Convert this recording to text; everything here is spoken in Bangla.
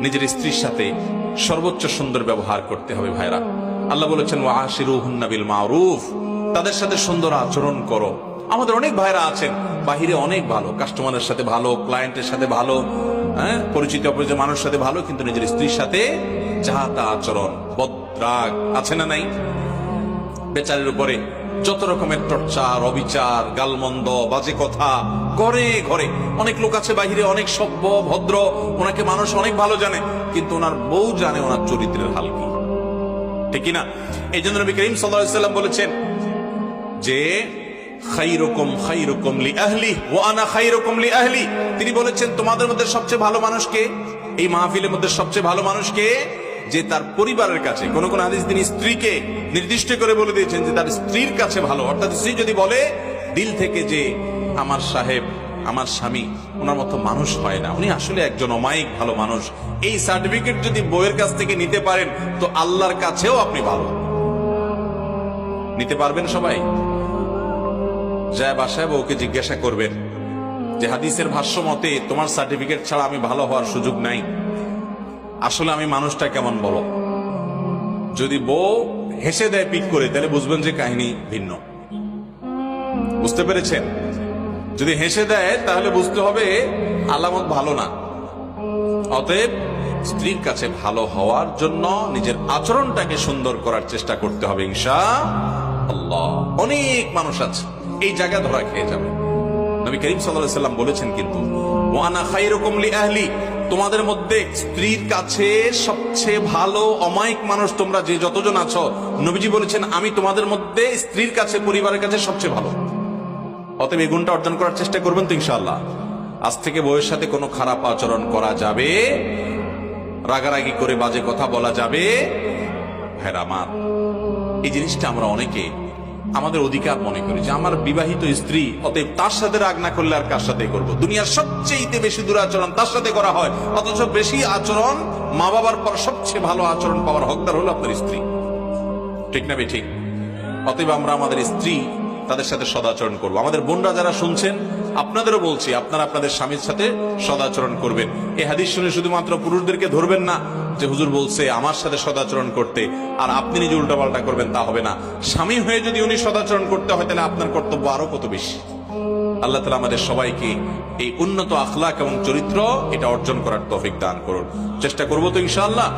নিজের স্ত্রীর সাথে সর্বোচ্চ সুন্দর ব্যবহার করতে হবে ভাইরা। আল্লাহ বলেছেন ওয়াশিরুহুন্না বিল মারুফ, তাদের সাথে সুন্দর আচরণ করো। আমাদের অনেক ভাইরা আছেন বাহিরে অনেক ভালো, কাস্টমারের সাথে ভালো, ক্লায়েন্টের সাথে ভালো, পরিচিত অপরিচিত মানুষের সাথে ভালো, কিন্তু নিজের স্ত্রীর সাথে যা তা আচরণ, বদরাগ আছে না নাই? বেচারের উপরে যত রকমের টর্চার, অবিচার, গালমন্দ, বাজে কথা, ঘরে ঘরে। অনেক লোক আছে বাহিরে অনেক সভ্য ভদ্র, ওনাকে মানুষ অনেক ভালো জানে, কিন্তু ওনার বউ জানে ওনার চরিত্রের হাল কি, ঠিক না? এই জন্য নবী করিম সাল্লাল্লাহু আলাইহি ওয়াসাল্লাম বলেছেন যে খায়রুকুম খায়রুকুম লিআহলি ওয়া আনা খায়রুকুম লিআহলি। তিনি বলেছেন তোমাদের মধ্যে সবচেয়ে ভালো মানুষ কে? এই মাহফিলের মধ্যে সবচেয়ে ভালো মানুষ কে? যে তার পরিবারের কাছে, কোন কোন হাদিস তিনি স্ত্রীকে নির্দিষ্ট করে বলে দিয়েছেন যে তার স্ত্রীর কাছে ভালো। অর্থাৎ স্ত্রী যদি বলে দিল থেকে যে আমার সাহেব, আমার স্বামী ওনার মতো মানুষ হয় না, উনি আসলে একজন অমায়িক ভালো মানুষ, এই সার্টিফিকেট যদি বউয়ের কাছ থেকে নিতে পারেন তো আল্লাহর কাছেও আপনি ভালো নিতে পারবেন। সবাই যায় বাসায় বউকে জিজ্ঞাসা করবেন যে হাদিসের ভাষ্য মতে তোমার সার্টিফিকেট ছাড়া আমি ভালো হওয়ার সুযোগ নাই, আসলে আমি মানুষটা কেমন বলো। যদি বউ হেসে দেয় পিক করে, তাহলে বুঝবেন যে কাহিনী ভিন্ন। বুঝতে পেরেছেন? যদি হেসে দেয় তাহলে বুঝতে হবে আলামত ভালো না। অতএব স্ত্রীর কাছে ভালো হওয়ার জন্য নিজের আচরণটাকে সুন্দর করার চেষ্টা করতে হবে ইনশাআল্লাহ। অনেক মানুষ আছে এই জায়গা ধরা খেয়ে যাবে। নবী করিম সাল্লাল্লাহু আলাইহি ওয়াসাল্লাম বলেছেন কিন্তু ওয়া আনা খায়রুকুম লিআহলি, তোমাদের মধ্যে স্ত্রীর কাছে সবচেয়ে ভালো অমায়িক মানুষ তোমরা যে যতজন আছো, নবীজি বলেছেন আমি তোমাদের মধ্যে স্ত্রীর কাছে, পরিবারের কাছে সবচেয়ে ভালো। অতএব এই গুণটা অর্জন করার চেষ্টা করবেন তো ইনশাআল্লাহ। আজ থেকে বউয়ের সাথে কোনো খারাপ আচরণ করা যাবে, রাগারাগি করে বাজে কথা বলা যাবে ভাইরা আমার। এই জিনিসটা আমরা অনেকে আমাদের অধিকার মনে করি যে আমার বিবাহিত স্ত্রী, অতএব তার সাথে রাগ না করলে আর কার সাথে করবো। দুনিয়ার সবচেয়ে বেশি দুরাচরণ তার সাথে করা হয়, অথচ বেশি আচরণ মা বাবার পর সবচেয়ে ভালো আচরণ পাওয়ার হকদার হলো আপনার স্ত্রী, ঠিক না ঠিক? অতএব আমরা আমাদের স্ত্রী তাদের সাথে সদাচরণ করবো। আমাদের বোনরা যারা শুনছেন আপনাদেরও বলছি, আপনারা আপনাদের স্বামীর সাথে সদাচরণ করবেন। এই হাদিস শুনে শুধুমাত্র পুরুষদেরকে ধরবেন না যে হুজুর বলছে আমার সাথে সদাচরণ করতে, আর আপনি নিজে উল্টাপাল্টা করবেন, তা হবে না। স্বামী হয়ে যদি উনি সদাচরণ করতে হয় তাহলে আপনার কর্তব্য আরো কত বেশি। আল্লাহ তাআলা আমাদের সবাইকে এই উন্নত আখলাক এবং চরিত্র এটা অর্জন করার তৌফিক দান করুন। চেষ্টা করবো তো ইনশাআল্লাহ।